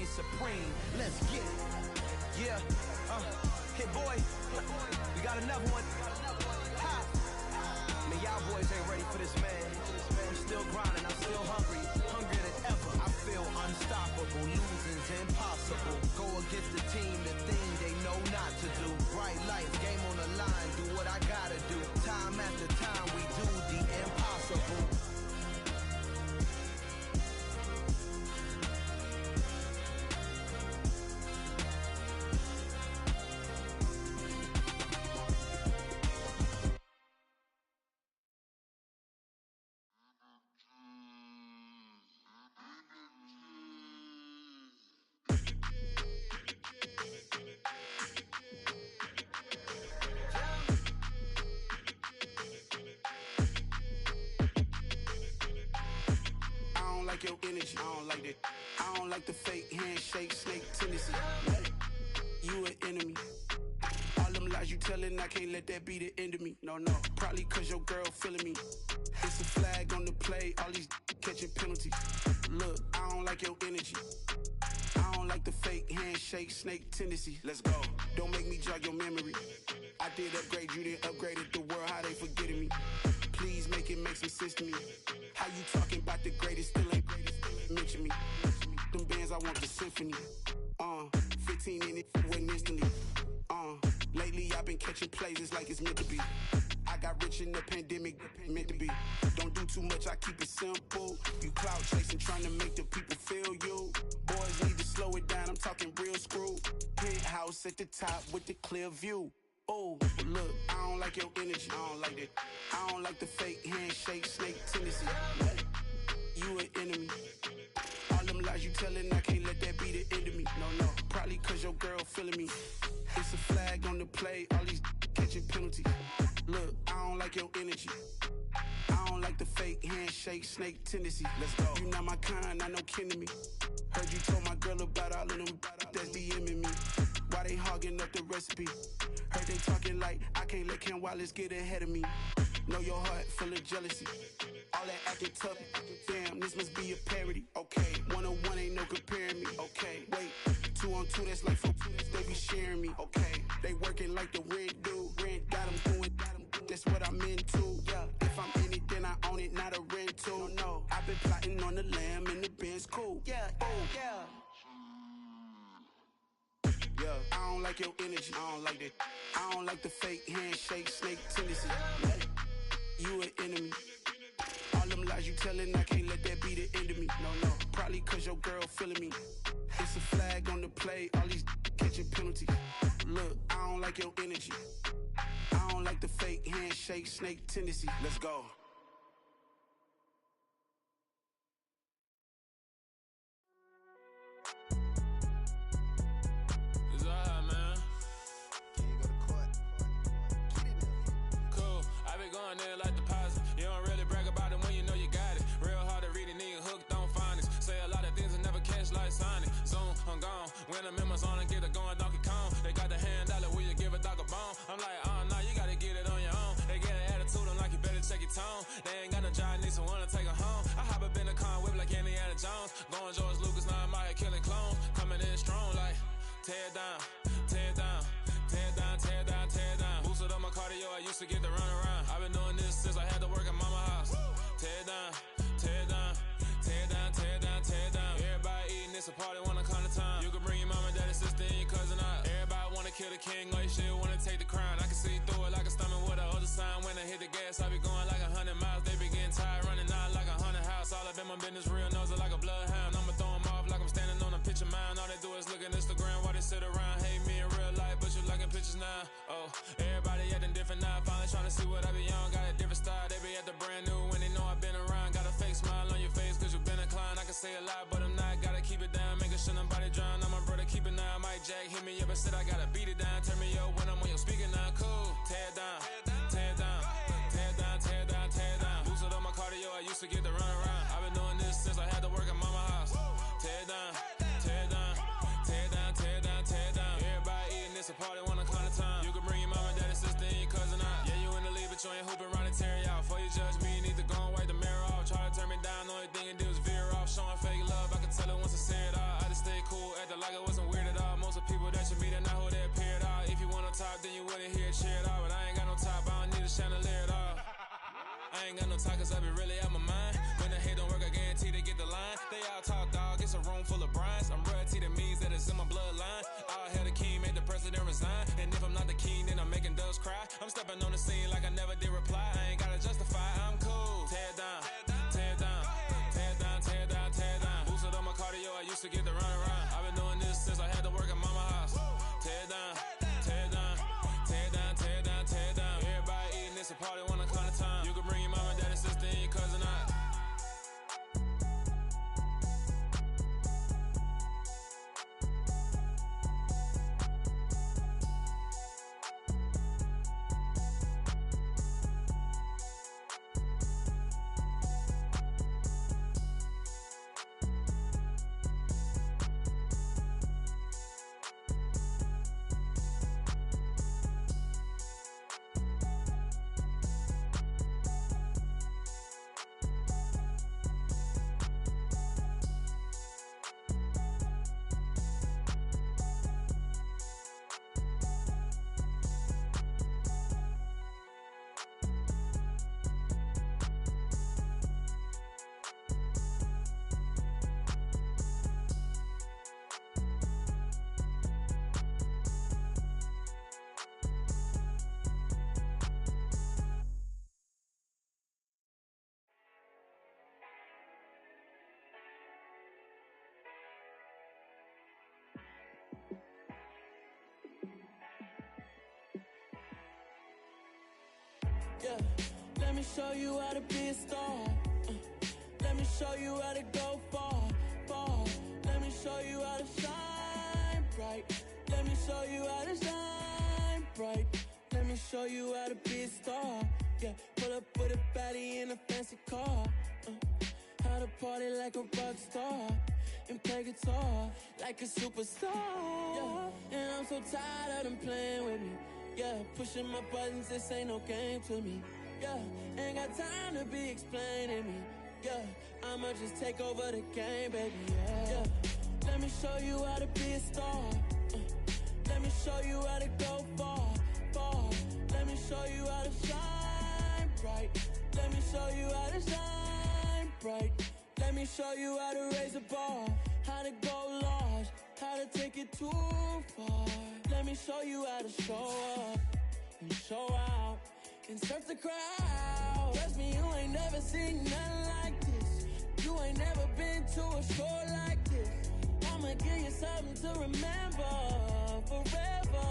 supreme. Let's get it. Yeah, Hit boy, we got another one. Ha! Man, y'all boys ain't ready for this, man. I'm still grinding, I'm still hungry, hungrier than ever. I feel unstoppable, losing's impossible. Go against the team, the thing they know not to do. Bright lights, game on the line, do what I gotta do. Time after time, we do the impossible. Your energy, I don't like that. I don't like the fake handshake, snake tendency. You an enemy. All them lies you telling, I can't let that be the end of me. No, probably cause your girl feeling me. It's a flag on the play, all these catching penalties. Look, I don't like your energy. I don't like the fake handshake, snake tendency. Let's go. Don't make me jog your memory. I did upgrade, you didn't upgrade it. The world, how they forgetting me. Please make it make some sense to me. How you talking about the greatest, still ain't mention me. Them bands, I want the symphony. 15 in it, went instantly. Lately I've been catching plays, it's like it's meant to be. I got rich in the pandemic, meant to be. Don't do too much, I keep it simple. You clout chasing, trying to make the people feel you. Boys need to slow it down, I'm talking real screw. Penthouse at the top with the clear view. Oh, look, I don't like your energy, I don't like that. I don't like the fake handshake, snake tendency. You an enemy. All them lies you telling, I can't let that be the end of me. No, probably cause your girl feeling me. It's a flag on the play, all these catching penalties. Look, I don't like your energy. I don't like the fake handshake, snake tendency. Let's go. You not my kind, I know kin to me. Heard you told my girl about all of them that's DMing me. Why they hogging up the recipe? Heard they talking like I can't let Ken Wallace get ahead of me. Know your heart full of jealousy. All that acting tough, damn, this must be a parody. Okay, 1-on-1 ain't no comparing me. Okay, wait, 2-on-2, that's like 4, they be sharing me. Okay, they working like the rent do. Rent got them going, that's what I'm into. Yeah, if I'm in it, then I own it, not a rental. No, I've been plotting on the lamb and the Benz cool. Yeah, yeah. Yeah, I don't like your energy, I don't like that. I don't like the fake handshake, snake tendency. You an enemy. All them lies you telling, I can't let that be the end of me. No, probably cause your girl feeling me. It's a flag on the play, all these catching penalties. Look, I don't like your energy. I don't like the fake handshake, snake tendency. Let's go. I'm gone. When I'm in my zone and get it going, Donkey Kong. They got the hand dollar, will you give a dog a bone? I'm like, nah, you gotta get it on your own. They get an attitude, I'm like, you better check your tone. They ain't got no job, need someone to take her home. I hop up in the car, whip like Indiana Jones. Going George Lucas, now I'm out here killing clones. Coming in strong, like, tear down, tear down, tear down, tear down, tear down. Boosted up my cardio, I used to get to run around. I've been doing this since I had to work at mama house. Tear down, tear down, tear down, tear down, tear down. Everybody eating, it's a party, wanna come to time. You can bring your mama, daddy, sister, and your cousin out. Everybody wanna kill the king, or you shit wanna take the crown. I can see through it like a stomach with a other sign. When I hit the gas, I be going like 100 miles. They be getting tired, running out like 100 house. All up in my business, real nose like a bloodhound. I'ma throw them off like I'm standing on a picture mound. All they do is look at Instagram while they sit around. Hate me in real life, but you liking pictures now. Oh, everybody acting different now. Finally trying to see what I be on. Got a different style, they be at the brand new when they know I've been around. Got a fake smile on your face, cause you been inclined. I can say a lot, but I'm not. Gotta keep it down, making sure nobody drown. I'm my brother, keep it now. Mike Jack hit me up and said I gotta beat it down. Turn me up when I'm on your speaker now. Cool, tear down, tear down, tear down, tear down, tear down. Boosted up my cardio, I used to get to run around. I've been doing this since I had to work at mama house. Tear down, tear down, tear down, tear down, tear down. Everybody eating, it's a party, wanna come to time. You can bring your mama, daddy, sister, and your cousin out. Yeah, you in the lead, but you ain't hooping around and tear you out. Before you judge me, you need to go and wipe the mirror off. Try to turn me down, the only thing you do is veer off. Showing fake love, I can tell it once I say it out. I just stay cool at ain't got no time, cause I be really out my mind. When the hate don't work, I guarantee they get the line. They all talk, dog, it's a room full of brines. I'm royalty, that means that it's in my bloodline. All hell the king, made the president resign. And if I'm not the king, then I'm making doves cry. I'm stepping on the scene like I never did reply. I ain't gotta justify, I'm cool. Tear down, tear down, tear down, tear down, tear down. Boosted on my cardio, I used to get the run around. I've been doing this since I had to work at mama house. Tear down, tear down, tear down, tear down, tear down. Everybody eating this a party one o'clock time. You can bring your mama, daddy, sister, and your cousin out. Yeah, let me show you how to be a star. Let me show you how to go far, far. Let me show you how to shine bright. Let me show you how to shine bright. Let me show you how to be a star. Yeah, pull up with a baddie in a fancy car. How to party like a rock star and play guitar like a superstar. Yeah, and I'm so tired of them playing with me. Yeah, pushing my buttons, this ain't no game to me. Yeah, ain't got time to be explaining me. Yeah, I'ma just take over the game, baby. Yeah, let me show you how to be a star. Let me show you how to go far, far. Let me show you how to shine bright. Let me show you how to shine bright. Let me show you how to raise a bar, how to go large, how to take it too far. Let me show you how to show up and show out and surf the crowd. Trust me, you ain't never seen nothing like this. You ain't never been to a show like this. I'ma give you something to remember forever.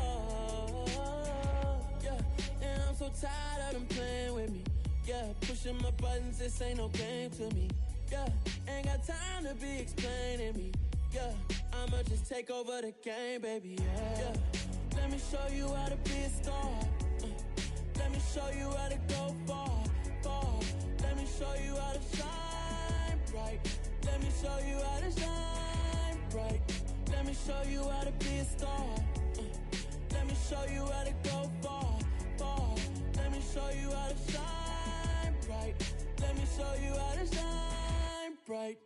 Yeah, and I'm so tired of them playing with me. Yeah, pushing my buttons, this ain't no game to me. Yeah, ain't got time to be explaining me. Yeah, I'ma just take over the game, baby. Yeah, let me show you how to be a star. Let me show you how to go far, far. Let me show you how to shine bright. Let me show you how to shine bright. Let me show you how to be a star. Let me show you how to go far, far. Let me show you how to shine bright. Let me show you how to shine bright.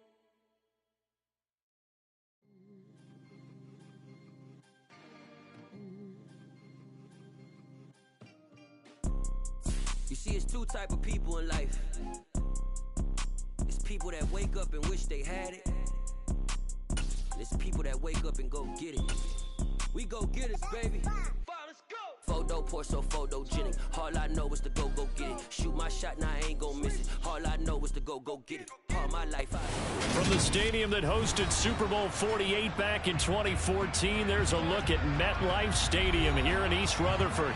You see, it's two type of people in life. It's people that wake up and wish they had it. And it's people that wake up and go get it. We go get it, baby. Photo poor, so photogenic. All I know is to go get it. Shoot my shot, now I ain't gon' miss it. All I know is to go get it. All my life From the stadium that hosted Super Bowl 48 back in 2014, there's a look at MetLife Stadium here in East Rutherford.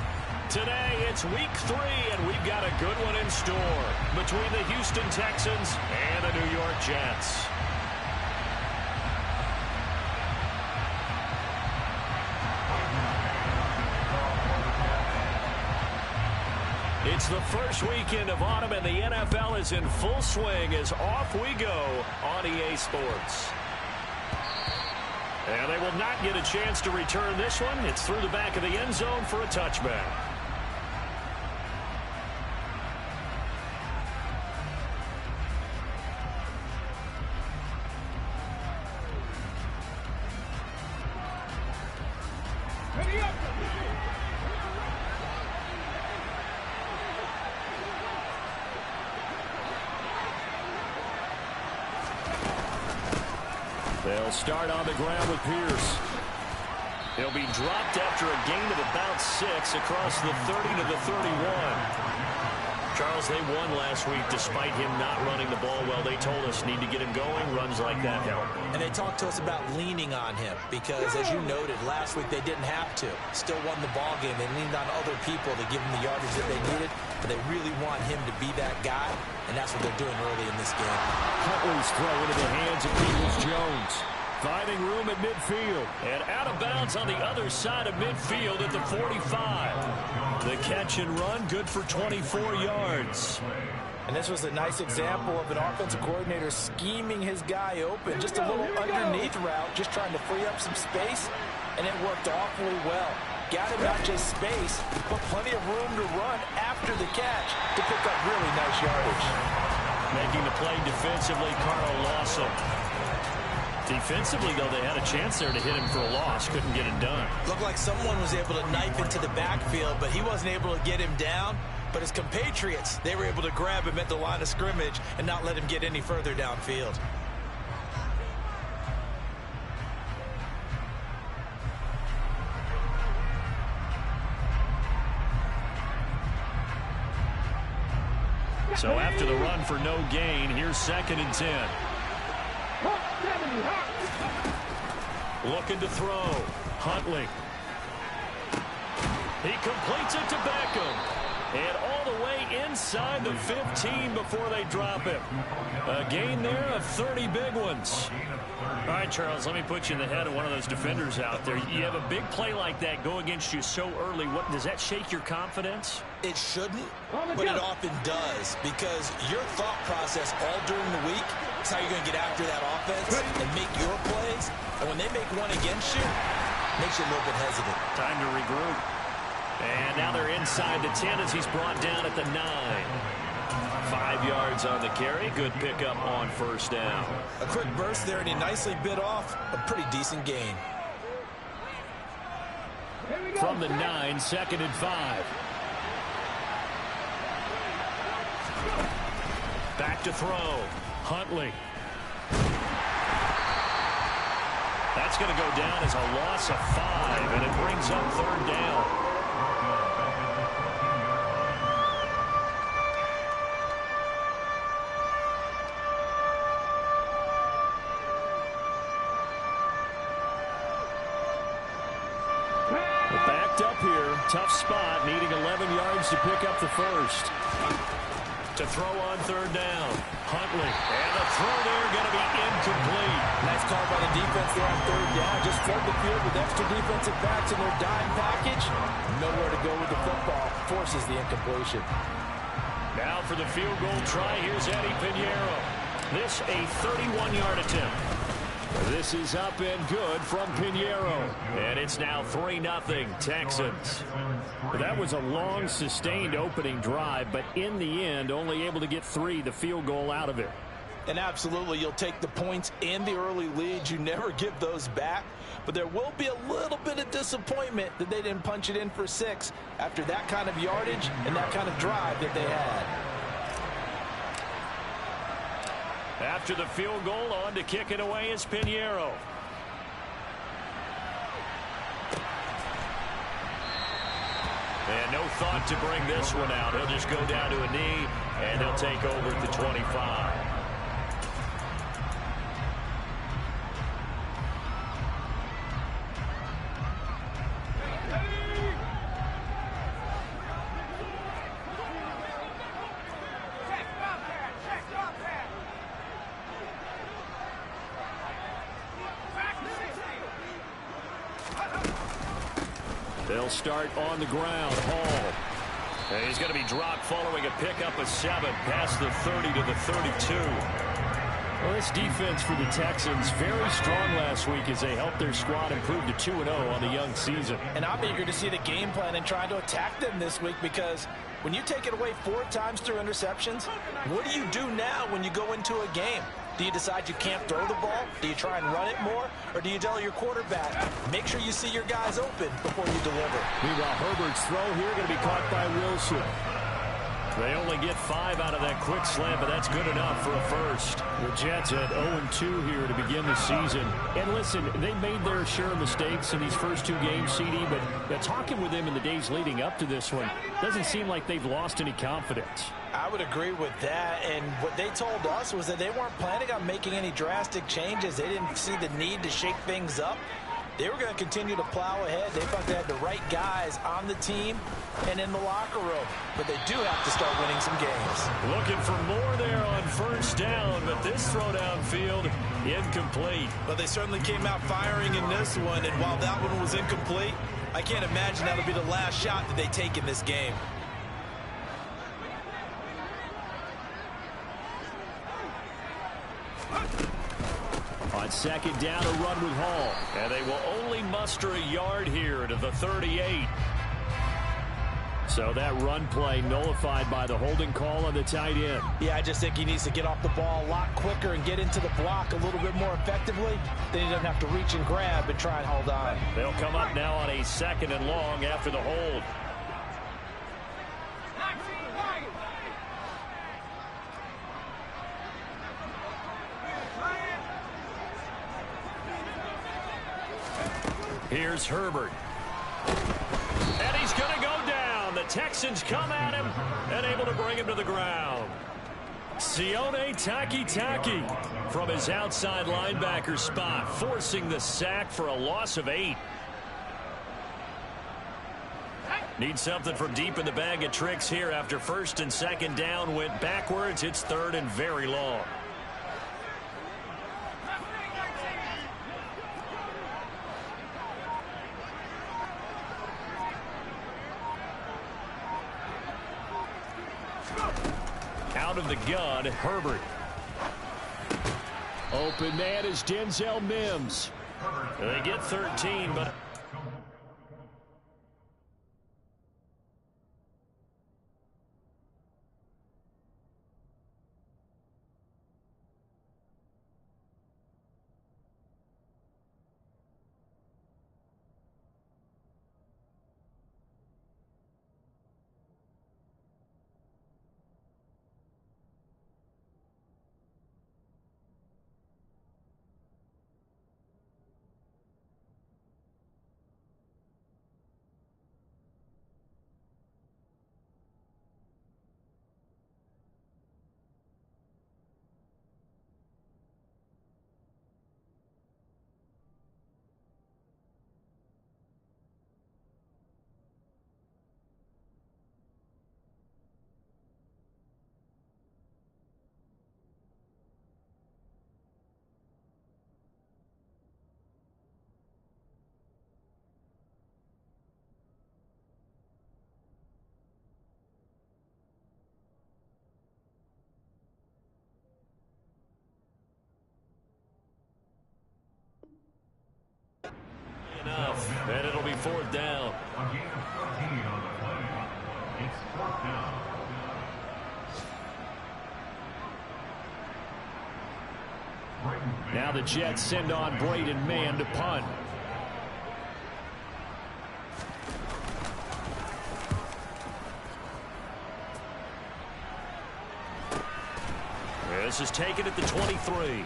Today, it's week 3, and we've got a good one in store between the Houston Texans and the New York Jets. It's the first weekend of autumn, and the NFL is in full swing as off we go on EA Sports. And they will not get a chance to return this one. It's through the back of the end zone for a touchback. start on the ground with Pierce. He'll be dropped after a gain of about 6 across the 30 to the 31. Charles, they won last week despite him not running the ball well. They told us need to get him going. Runs like that help. And they talked to us about leaning on him because, as you noted, last week they didn't have to. Still won the ball game. They leaned on other people to give them the yardage that they needed, but they really want him to be that guy, and that's what they're doing early in this game. Huntley's throw into the hands of Peoples-Jones. Finding room at midfield. And out of bounds on the other side of midfield at the 45. The catch and run, good for 24 yards. And this was a nice example of an offensive coordinator scheming his guy open. Just a little underneath route, just trying to free up some space, and it worked awfully well. Got him not just space, but plenty of room to run after the catch to pick up really nice yardage. Making the play defensively, Carl Lawson. Defensively, though, they had a chance there to hit him for a loss. Couldn't get it done. Looked like someone was able to knife into the backfield, but he wasn't able to get him down. But his compatriots, they were able to grab him at the line of scrimmage and not let him get any further downfield. So after the run for no gain, here's 2nd and 10. Looking to throw. Huntley. He completes it to Beckham. And all the way inside the 15 before they drop him. A gain there of 30 big ones. All right, Charles, let me put you in the head of one of those defenders out there. You have a big play like that go against you so early. What does that shake your confidence? It shouldn't, but it often does, because your thought process all during the week is how you're going to get after that offense and make your plays. And when they make one against you, it makes you a little bit hesitant. Time to regroup. And now they're inside the 10 as he's brought down at the 9. 5 yards on the carry. Good pickup on 1st down. A quick burst there, and he nicely bit off a pretty decent gain. From the 9, 2nd and 5. Back to throw. Huntley. That's going to go down as a loss of 5, and it brings up 3rd down. Backed up here. Tough spot. Needing 11 yards to pick up the 1st. To throw on 3rd down. Huntley. And the throw there going to be incomplete. Nice call by the defense there on 3rd down. Just flood the field with extra defensive backs in their dime package. Nowhere to go with the football. Forces the incompletion. Now for the field goal try. Here's Eddie Pinheiro. This a 31-yard attempt. This is up and good from Pinheiro. And it's now 3-0 Texans. That was a long, sustained opening drive, but in the end, only able to get 3, the field goal out of it. And absolutely, you'll take the points and the early leads. You never give those back. But there will be a little bit of disappointment that they didn't punch it in for 6 after that kind of yardage and that kind of drive that they had. After the field goal, on to kick it away is Pinheiro. And no thought to bring this one out. He'll just go down to a knee, and he'll take over at the 25. They'll start on the ground. Hall. And he's going to be dropped following a pickup of 7 past the 30 to the 32. Well, this defense for the Texans very strong last week as they helped their squad improve to 2-0 on the young season. And I'm eager to see the game plan and trying to attack them this week, because when you take it away 4 times through interceptions, what do you do now when you go into a game? Do you decide you can't throw the ball? Do you try and run it more? Or do you tell your quarterback, make sure you see your guys open before you deliver? Meanwhile, Herbert's throw here going to be caught by Wilson. They only get 5 out of that quick slant, but that's good enough for a first. The Jets at 0-2 here to begin the season. And listen, they made their share of mistakes in these first 2 games, CD, but talking with them in the days leading up to this one, doesn't seem like they've lost any confidence. I would agree with that, and what they told us was that they weren't planning on making any drastic changes. They didn't see the need to shake things up. They were going to continue to plow ahead. They thought they had the right guys on the team and in the locker room. But they do have to start winning some games. Looking for more there on first down, but this throw downfield incomplete. But they certainly came out firing in this one, and while that one was incomplete, I can't imagine that'll be the last shot that they take in this game. On second down, a run with Hall. And they will only muster a yard here to the 38. So that run play nullified by the holding call on the tight end. Yeah, I just think he needs to get off the ball a lot quicker and get into the block a little bit more effectively. Then he doesn't have to reach and grab and try and hold on. They'll come up now on a 2nd and long after the hold. Here's Herbert. And he's going to go down. The Texans come at him and able to bring him to the ground. Sione Takitaki from his outside linebacker spot, forcing the sack for a loss of 8. Need something from deep in the bag of tricks here after 1st and 2nd down went backwards. It's 3rd and very long. Out of the gun, Herbert. Open man is Denzel Mims. They get 13, but... enough, and it'll be 4th down. It's 4th down. Now the Jets send on Braden Mann to punt. This is taken at the 23.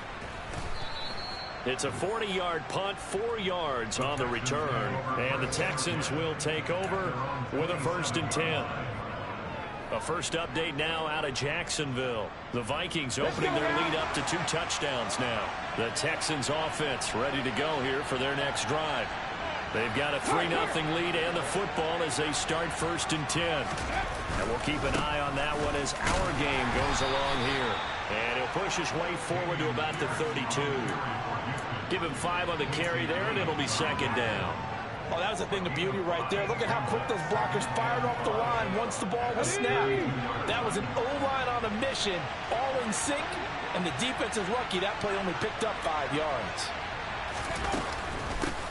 It's a 40-yard punt, 4 yards on the return, and the Texans will take over with a 1st and 10. A first update now out of Jacksonville. The Vikings opening their lead up to 2 touchdowns now. The Texans offense ready to go here for their next drive. They've got a 3-0 lead and the football as they start 1st and 10. And we'll keep an eye on that one as our game goes along here. And he'll push his way forward to about the 32. Give him 5 on the carry there, and it'll be 2nd down. Oh, that was a thing of beauty right there. Look at how quick those blockers fired off the line once the ball was snapped. That was an O-line on a mission, all in sync, and the defense is lucky that play only picked up 5 yards.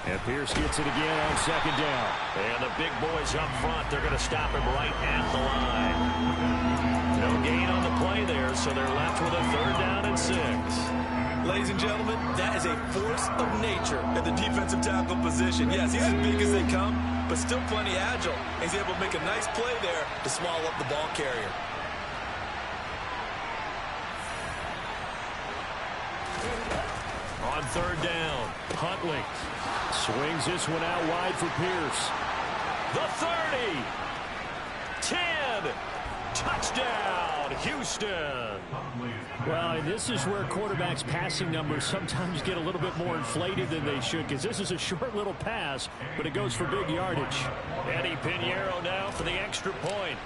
And Pierce gets it again on 2nd down. And the big boys up front, they're going to stop him right at the line. No gain on the play there, so they're left with a 3rd down and 6. Ladies and gentlemen, that is a force of nature at the defensive tackle position. Yes, he's as big as they come, but still plenty agile. He's able to make a nice play there to swallow up the ball carrier. third down. Huntley swings this one out wide for Pierce. The 30. 10. Touchdown, Houston. Well, and this is where quarterbacks' passing numbers sometimes get a little bit more inflated than they should, because this is a short little pass, but it goes for big yardage. Eddie Pinheiro now for the extra point.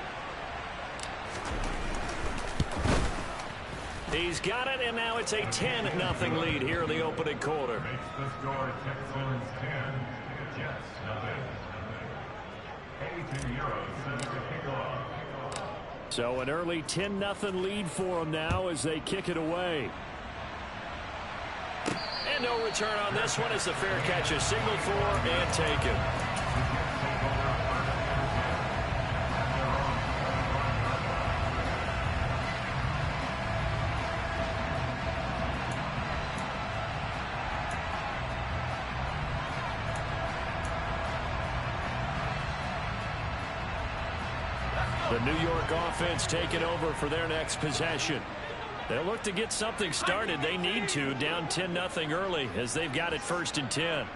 He's got it, and now it's a 10-0 lead here in the opening quarter. Makes the score Texans 10, Jets nothing. €18 set to kick off. So an early 10-0 lead for them now as they kick it away. And no return on this one as the fair catch is signaled for and taken. The New York offense taking over for their next possession. They'll look to get something started. They need to, down 10-0 early as they've got it 1st and 10.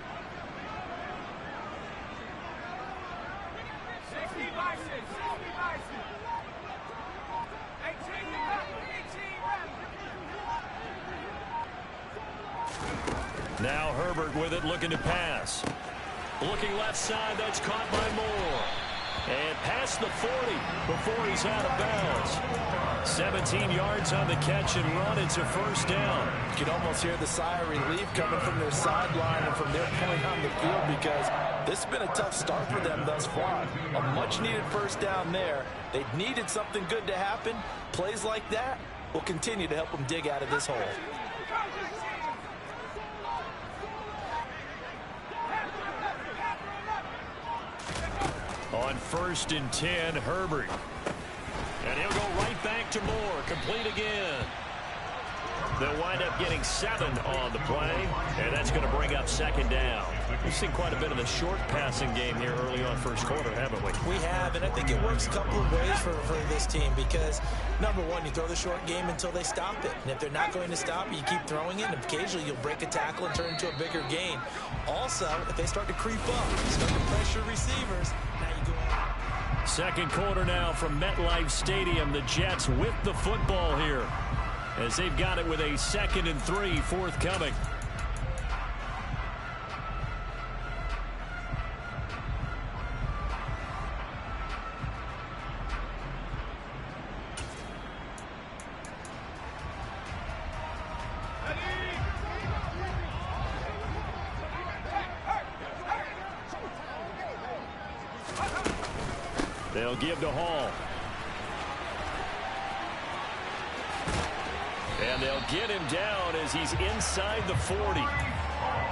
Now Herbert with it, looking to pass. Looking left side, that's caught by Moore. And past the 40 before he's out of bounds. 17 yards on the catch and run. It's a first down. You can almost hear the sigh of relief coming from their sideline and from their point on the field, because this has been a tough start for them thus far. A much-needed first down there. They needed something good to happen. Plays like that will continue to help them dig out of this hole. On 1st and 10, Herbert. And he'll go right back to Moore. Complete again. They'll wind up getting 7 on the play, and that's going to bring up 2nd down. We've seen quite a bit of the short passing game here early on first quarter, haven't we? We have, and I think it works a couple of ways for this team, because, number one, you throw the short game until they stop it. And if they're not going to stop it, you keep throwing it, and occasionally you'll break a tackle and turn into a bigger gain. Also, if they start to creep up, start to pressure receivers, now you go on. Second quarter now from MetLife Stadium. The Jets with the football here, as they've got it with a 2nd and 3 forthcoming. They'll give to Hall. And they'll get him down as he's inside the 40.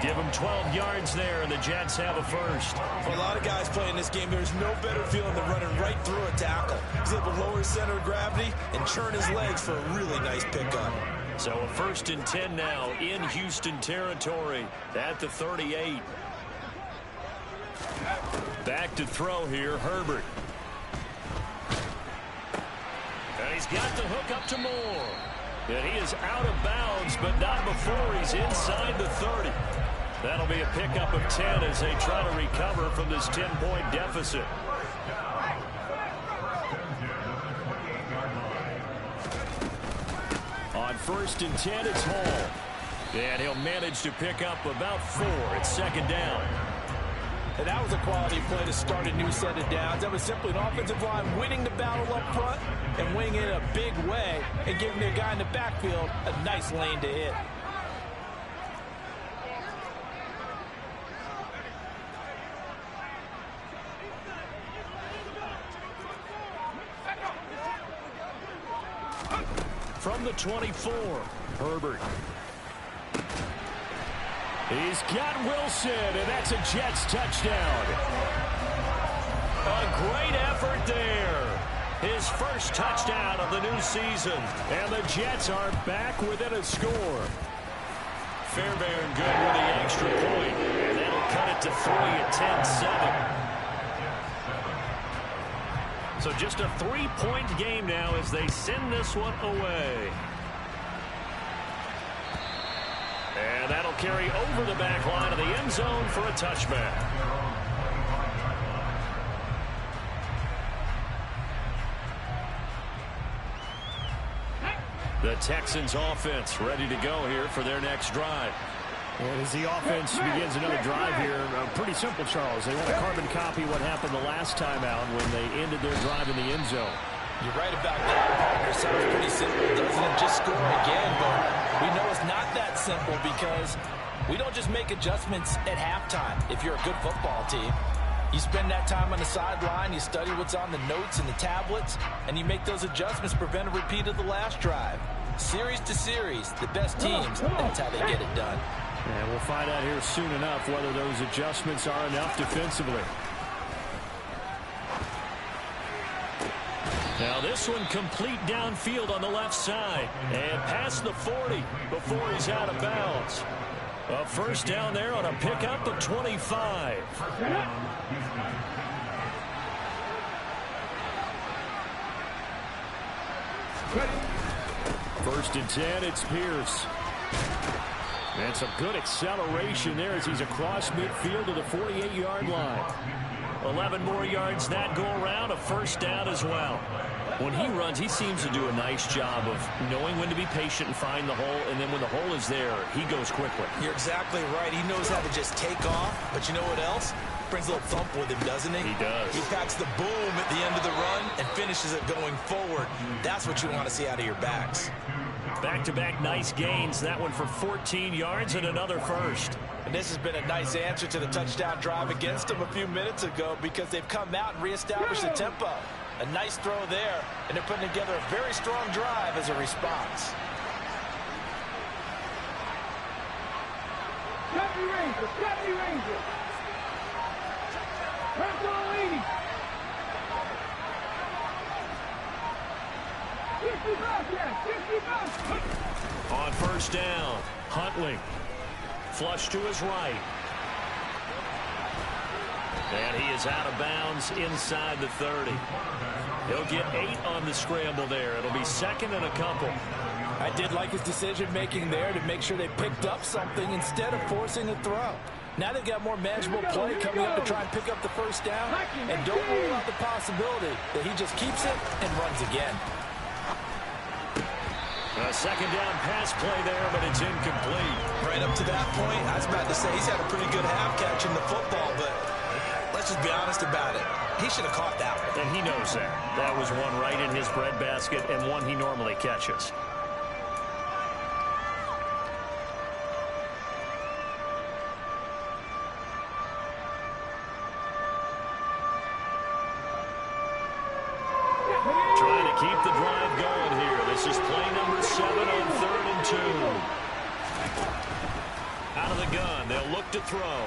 Give him 12 yards there, and the Jets have a first. For a lot of guys playing this game, there's no better feeling than running right through a tackle. He's able to lower his center of gravity and churn his legs for a really nice pickup. So a 1st and 10 now in Houston territory at the 38. Back to throw here, Herbert. And he's got the hook up to Moore. And he is out of bounds, but not before he's inside the 30. That'll be a pickup of 10 as they try to recover from this 10-point deficit. On 1st and 10, it's Hall. And he'll manage to pick up about 4. It's 2nd down. And that was a quality play to start a new set of downs. That was simply an offensive line winning the battle up front and winning it in a big way and giving their guy in the backfield a nice lane to hit. From the 24, Herbert. He's got Wilson, and that's a Jets touchdown. A great effort there. His first touchdown of the new season. And the Jets are back within a score. Fairbairn good with the extra point. And that'll cut it to 3 at 10-7. So just a 3-point game now as they send this one away. And that'll They'll carry over the back line of the end zone for a touchback. The Texans offense ready to go here for their next drive. And as the offense begins another drive here, pretty simple, Charles. They want to carbon copy what happened the last time out when they ended their drive in the end zone. You're right about that, partner. Sounds pretty simple, doesn't it? Just score again, but we know it's not that simple because we don't just make adjustments at halftime if you're a good football team. You spend that time on the sideline, you study what's on the notes and the tablets, and you make those adjustments to prevent a repeat of the last drive. Series to series, the best teams, that's how they get it done. And we'll find out here soon enough whether those adjustments are enough defensively. Now this one complete downfield on the left side. And past the 40 before he's out of bounds. A first down there on a pickup of 25. First and 10, it's Pierce. And some good acceleration there as he's across midfield to the 48-yard line. 11 more yards that go around, a first down as well. When he runs, he seems to do a nice job of knowing when to be patient and find the hole, and then when the hole is there, he goes quickly. You're exactly right. He knows how to just take off, but you know what else? Brings a little thump with him, doesn't he? He does. He packs the boom at the end of the run and finishes it going forward. That's what you want to see out of your backs. Back-to-back nice gains. That one for 14 yards and another first. And this has been a nice answer to the touchdown drive against them a few minutes ago because they've come out and reestablished the tempo. A nice throw there, and they're putting together a very strong drive as a response. Copy Ranger, copy Ranger. Rambolini. 50 bucks, yeah, 50 bucks. On first down, Huntley. Flush to his right. And he is out of bounds inside the 30. He'll get 8 on the scramble there. It'll be second and a couple. I did like his decision-making there to make sure they picked up something instead of forcing a throw. Now they've got more manageable play coming up to try and pick up the first down. And don't rule out the possibility that he just keeps it and runs again. A second down pass play there, but it's incomplete. Right up to that point, I was about to say he's had a pretty good half catching the football, but let's just be honest about it. He should have caught that one. And he knows that. That was one right in his breadbasket and one he normally catches. Trying to keep the drive going here. This is play number 7 on 3rd and 2. Out of the gun, they'll look to throw.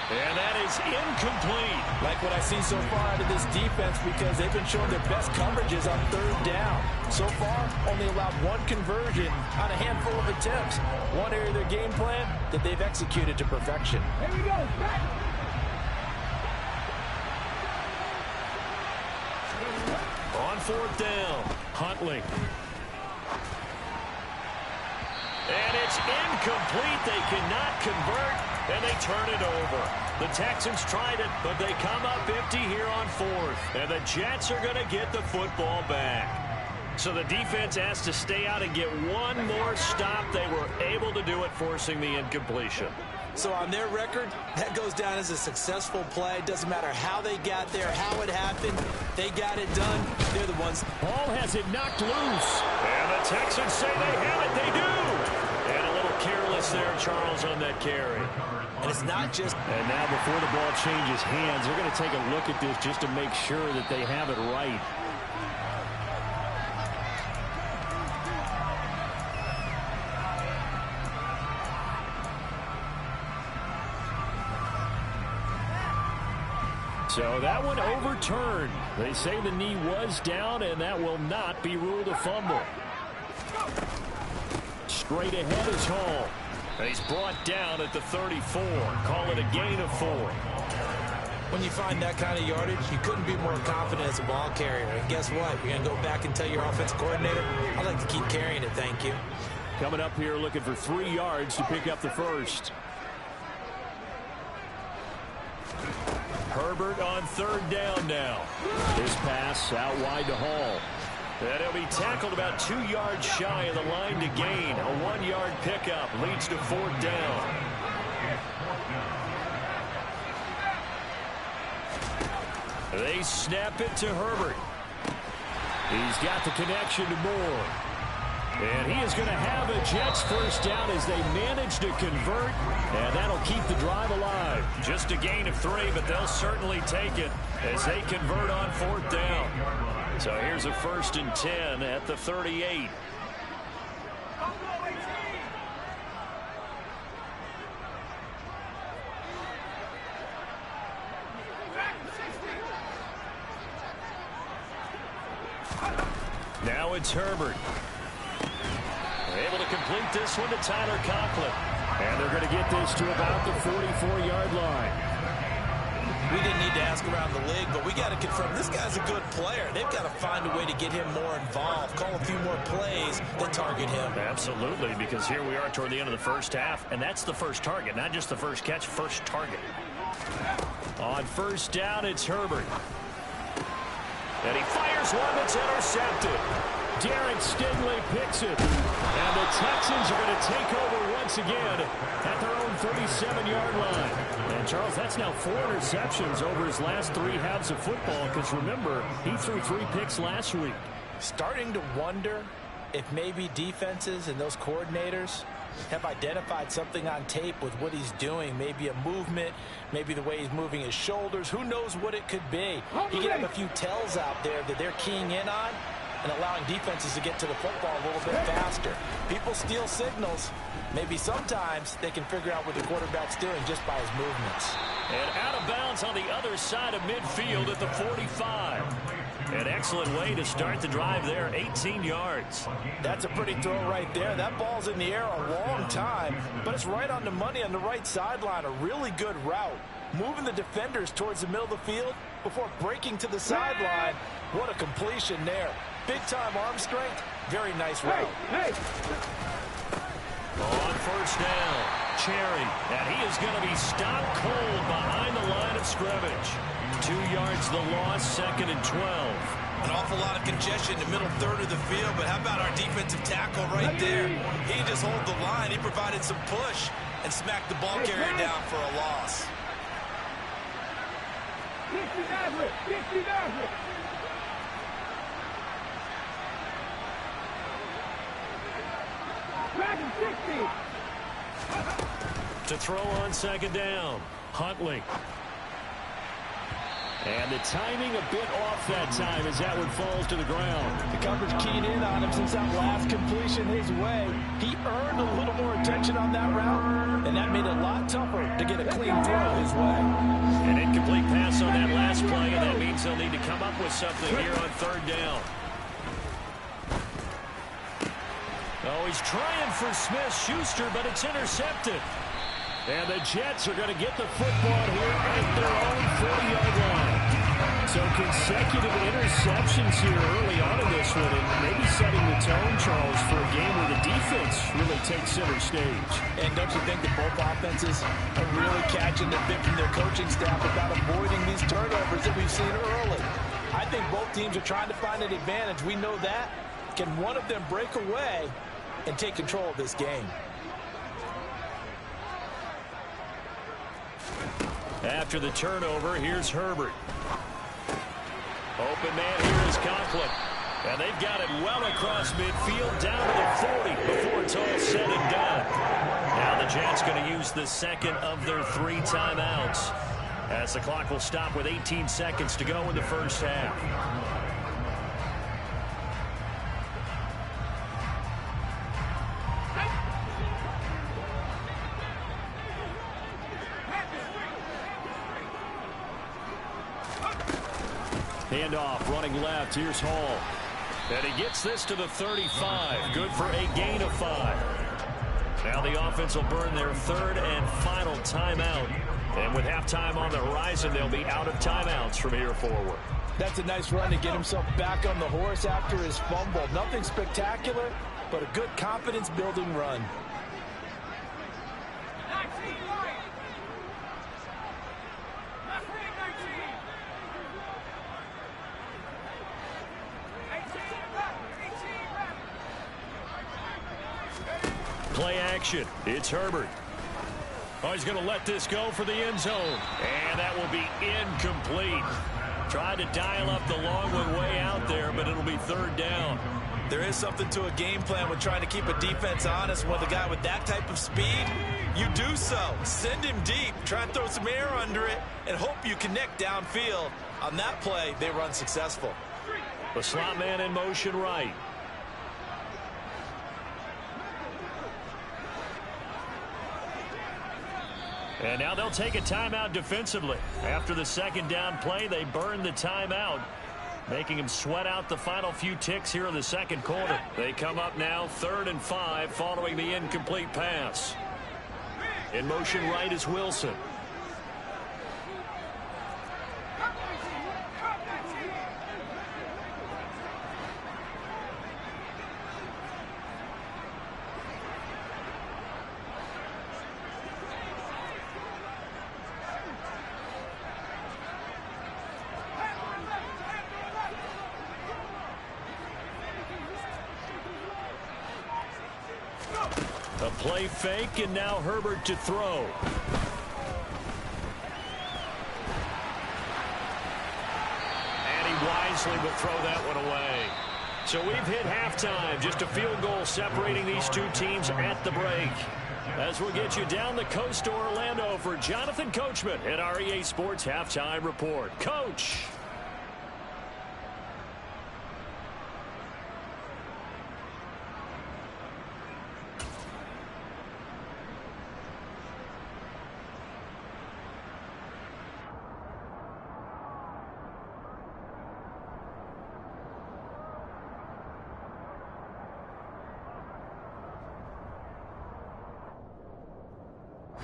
And that is incomplete. Like what I've seen so far out of this defense because they've been showing their best coverages on 3rd down. So far, only allowed 1 conversion on a handful of attempts. One area of their game plan that they've executed to perfection. Here we go, back. On 4th down, Huntley. And it's incomplete. They cannot convert, and they turn it over. The Texans tried it, but they come up empty here on 4th. And the Jets are going to get the football back. So the defense has to stay out and get one more stop. They were able to do it, forcing the incompletion. So on their record, that goes down as a successful play. Doesn't matter how they got there, how it happened. They got it done. They're the ones. Ball has it knocked loose. And the Texans say they have it. They do. And a little careless there, Charles, on that carry. And it's not just. And now before the ball changes hands, they're going to take a look at this just to make sure that they have it right. So that one overturned. They say the knee was down, and that will not be ruled a fumble. Straight ahead is Hall. He's brought down at the 34. Call it a gain of 4. When you find that kind of yardage, you couldn't be more confident as a ball carrier. And guess what? You're going to go back and tell your offensive coordinator, I'd like to keep carrying it, thank you. coming up here looking for 3 yards to pick up the first. Herbert on 3rd down now. His pass out wide to Hall. And he'll be tackled about 2 yards shy of the line to gain. A 1-yard pickup leads to 4th down. They snap it to Herbert. He's got the connection to Moore. And he is going to have a Jets first down as they manage to convert. And that'll keep the drive alive. Just a gain of 3, but they'll certainly take it as they convert on 4th down. So here's a 1st and 10 at the 38. Now it's Herbert. Able to complete this one to Tyler Conklin. And they're going to get this to about the 44-yard line. We didn't need to ask around the league, but we got to confirm this guy's a good player. They've got to find a way to get him more involved, call a few more plays that target him. Absolutely, because here we are toward the end of the first half, and that's the first target, not just the first catch, first target. On 1st down, it's Herbert. And he fires one that's intercepted. Darren Stingley picks it. And the Texans are going to take over once again at their own 37-yard line. And, Charles, that's now 4 interceptions over his last 3 halves of football because, remember, he threw 3 picks last week. Starting to wonder if maybe defenses and those coordinators have identified something on tape with what he's doing. Maybe a movement, maybe the way he's moving his shoulders. Who knows what it could be? He can have a few tells out there that they're keying in on and allowing defenses to get to the football a little bit faster. People steal signals. Maybe sometimes they can figure out what the quarterback's doing just by his movements. And out of bounds on the other side of midfield at the 45. An excellent way to start the drive there, 18 yards. That's a pretty throw right there. That ball's in the air a long time, but it's right on the money on the right sideline. A really good route. Moving the defenders towards the middle of the field before breaking to the sideline. What a completion there. Big-time arm strength. Very nice route. On 1st down, Cherry, and he is going to be stopped cold behind the line of scrimmage. 2 yards the loss, 2nd and 12. An awful lot of congestion in the middle third of the field, but how about our defensive tackle right there? He just hold the line. He provided some push and smacked the ball carrier down for a loss. 50 To throw on 2nd down, Huntley. And the timing a bit off that time as that one falls to the ground. The coverage keyed in on him since that last completion his way. He earned a little more attention on that route, and that made it a lot tougher to get a clean throw his way. An incomplete pass on that last play, and that means they'll need to come up with something here on 3rd down. Oh, he's trying for Smith-Schuster, but it's intercepted. And the Jets are going to get the football here at their own 40-yard line. So consecutive interceptions here early on in this one, and maybe setting the tone, Charles, for a game where the defense really takes center stage. And don't you think that both offenses are really catching the bit from their coaching staff about avoiding these turnovers that we've seen early? I think both teams are trying to find an advantage. We know that. Can one of them break away and take control of this game? After the turnover, here's Herbert. Open man here is Conklin. And they've got it well across midfield down to the 40 before it's all said and done. Now the Jets going to use the 2nd of their 3 timeouts as the clock will stop with 18 seconds to go in the first half. Handoff, running left. Here's Hall. And he gets this to the 35. Good for a gain of 5. Now the offense will burn their 3rd and final timeout. And with halftime on the horizon, they'll be out of timeouts from here forward. That's a nice run to get himself back on the horse after his fumble. Nothing spectacular, but a good confidence-building run. Play action. It's Herbert. Oh, he's going to let this go for the end zone. And that will be incomplete. Tried to dial up the long one way out there, but it'll be third down. There is something to a game plan with trying to keep a defense honest. When the guy with that type of speed, you do so. Send him deep. Try and throw some air under it and hope you connect downfield. On that play, they were unsuccessful. The slot man in motion right. And now they'll take a timeout defensively. After the second down play, they burn the timeout, making him sweat out the final few ticks here in the second quarter. They come up now 3rd and 5 following the incomplete pass. In motion right is Wilson. A play fake, and now Herbert to throw. And he wisely will throw that one away. So we've hit halftime. Just a field goal separating these two teams at the break. As we'll get you down the coast to Orlando for Jonathan Coachman at our EA Sports Halftime Report. Coach.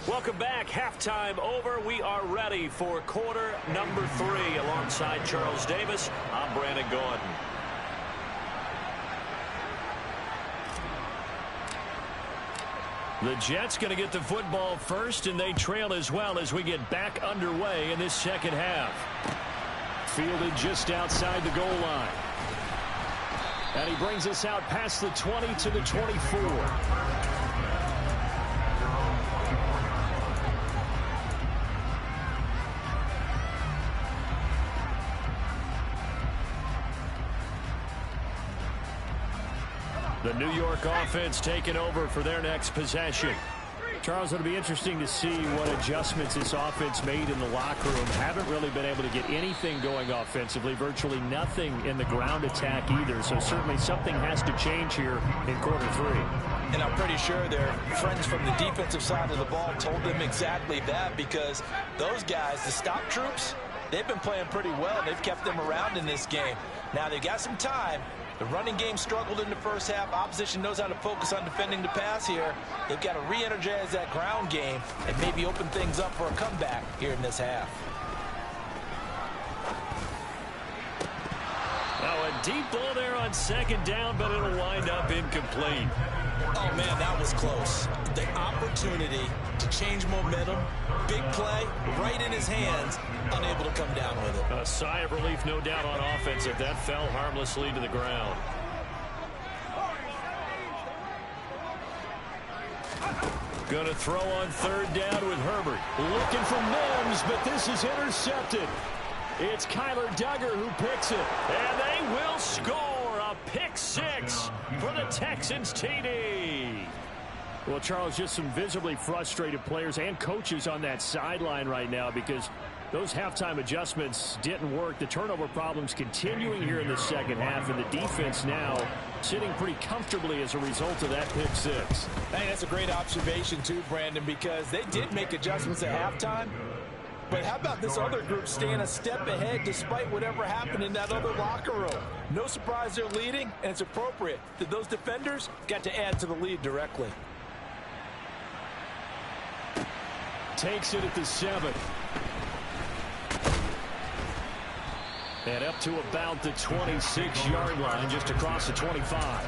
Welcome back. Halftime over. We are ready for quarter number 3. Alongside Charles Davis, I'm Brandon Gordon. The Jets going to get the football first, and they trail as well as we get back underway in this second half. Fielded just outside the goal line. And he brings us out past the 20 to the 24. The New York offense taking over for their next possession. Charles, it'll be interesting to see what adjustments this offense made in the locker room. Haven't really been able to get anything going offensively, virtually nothing in the ground attack either. So certainly something has to change here in quarter 3. And I'm pretty sure their friends from the defensive side of the ball told them exactly that, because those guys, the stop troops, they've been playing pretty well. They've kept them around in this game. Now they've got some time. The running game struggled in the first half. Opposition knows how to focus on defending the pass here. They've got to re-energize that ground game and maybe open things up for a comeback here in this half. Now a deep ball there on second down, but it'll wind up incomplete. Oh, man, that was close. The opportunity to change momentum, big play, right in his hands, unable to come down with it. A sigh of relief, no doubt, on offense if that fell harmlessly to the ground. Going to throw on third down with Herbert. Looking for Mims, but this is intercepted. It's Kyler Duggar who picks it, and they will score. A pick 6 for the Texans TD. Well, Charles, just some visibly frustrated players and coaches on that sideline right now because those halftime adjustments didn't work. The turnover problems continuing here in the second half, and the defense now sitting pretty comfortably as a result of that pick 6. Hey, that's a great observation too, Brandon, because they did make adjustments at halftime. But how about this other group staying a step ahead despite whatever happened in that other locker room? No surprise they're leading, and it's appropriate that those defenders got to add to the lead directly. Takes it at the 7. And up to about the 26-yard line, just across the 25.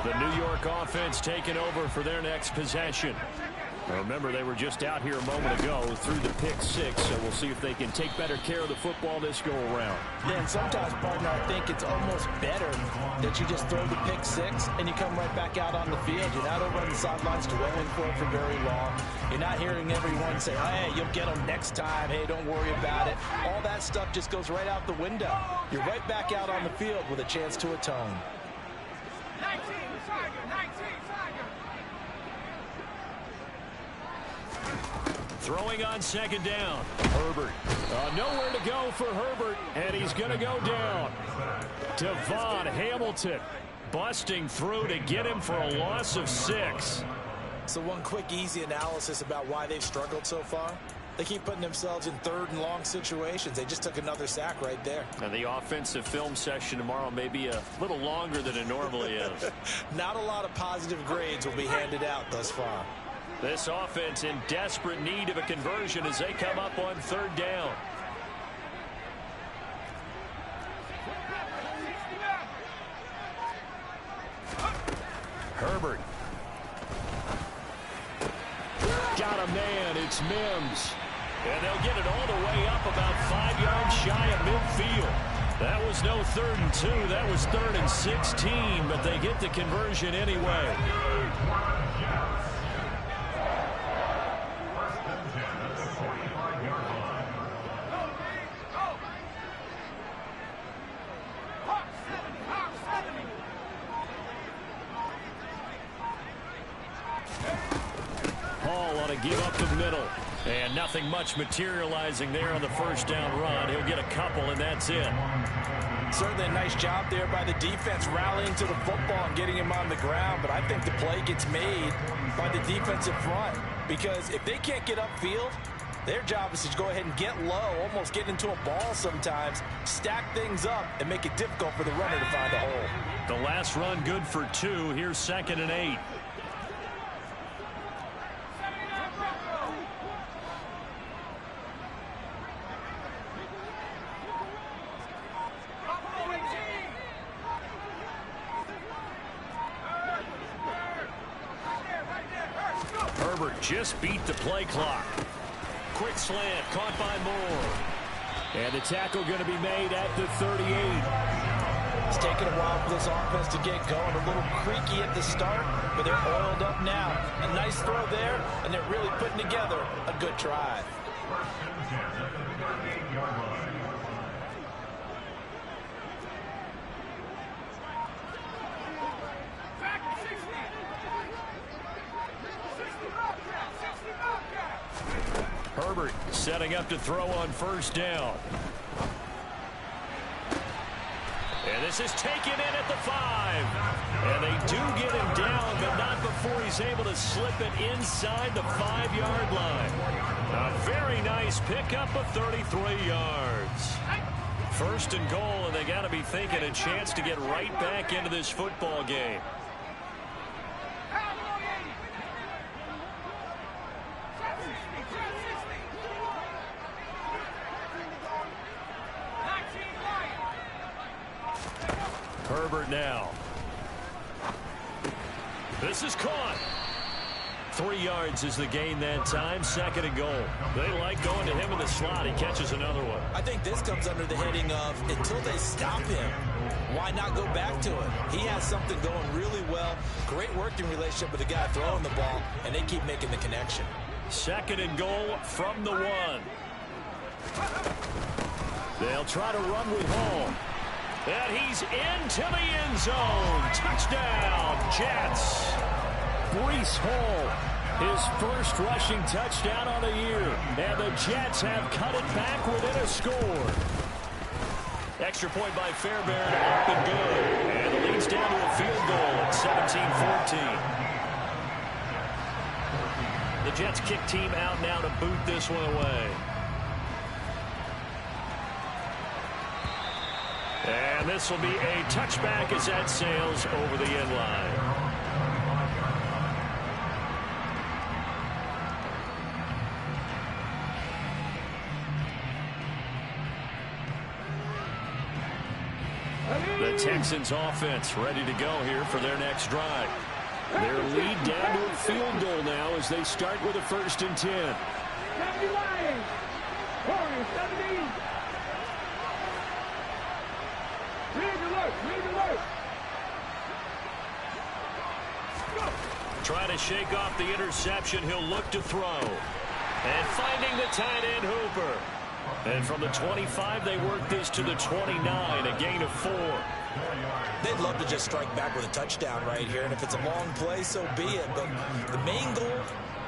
The New York offense taking over for their next possession. Remember, they were just out here a moment ago through the pick six, so we'll see if they can take better care of the football this go-around. Yeah, and sometimes, partner, I think it's almost better that you just throw the pick six and you come right back out on the field. You're not over on the sidelines dwelling for it for very long. You're not hearing everyone say, hey, you'll get them next time. Hey, don't worry about it. All that stuff just goes right out the window. You're right back out on the field with a chance to atone. 19, Tiger, 19, Tiger. Throwing on second down. Herbert. Nowhere to go for Herbert, and he's going to go down. Devon Hamilton busting through to get him for a loss of 6. So one quick, easy analysis about why they've struggled so far. They keep putting themselves in third and long situations. They just took another sack right there. And the offensive film session tomorrow may be a little longer than it normally is. Not a lot of positive grades will be handed out thus far. This offense in desperate need of a conversion as they come up on third down. Herbert. Got a man. It's Mims. And they'll get it all the way up about 5 yards shy of midfield. That was no 3rd and 2. That was 3rd and 16, but they get the conversion anyway. Give up the middle. And nothing much materializing there on the first down run. He'll get a couple, and that's it. Certainly a nice job there by the defense rallying to the football and getting him on the ground. But I think the play gets made by the defensive front. Because if they can't get upfield, their job is to go ahead and get low, almost get into a ball sometimes, stack things up, and make it difficult for the runner to find a hole. The last run good for 2. Here's 2nd and 8. Just beat the play clock. Quick slant caught by Moore. And the tackle going to be made at the 38. It's taken a while for this offense to get going. A little creaky at the start, but they're oiled up now. A nice throw there, and they're really putting together a good drive. Herbert setting up to throw on first down. And this is taken in at the 5. And they do get him down, but not before he's able to slip it inside the 5-yard line. A very nice pickup of 33 yards. First and goal, and they got to be thinking a chance to get right back into this football game. Herbert now. This is caught. 3 yards is the gain that time. 2nd and goal. They like going to him in the slot. He catches another one. I think this comes under the heading of until they stop him, why not go back to it? He has something going really well. Great working relationship with the guy throwing the ball, and they keep making the connection. 2nd and goal from the 1. They'll try to run with Hall. And he's into the end zone. Touchdown, Jets. Breece Hall, his first rushing touchdown on the year. And the Jets have cut it back within a score. Extra point by Fairbairn, up and good. And it leads down to a field goal at 17-14. The Jets kick team out now to boot this one away. And this will be a touchback as that sails over the end line. The Texans offense ready to go here for their next drive. Their lead down to a field goal now as they start with a 1st and 10. 79. 17. Read alert. Trying to shake off the interception. He'll look to throw. And finding the tight end Hooper. And from the 25, they work this to the 29, a gain of 4. They'd love to just strike back with a touchdown right here, and if it's a long play, so be it. But the main goal,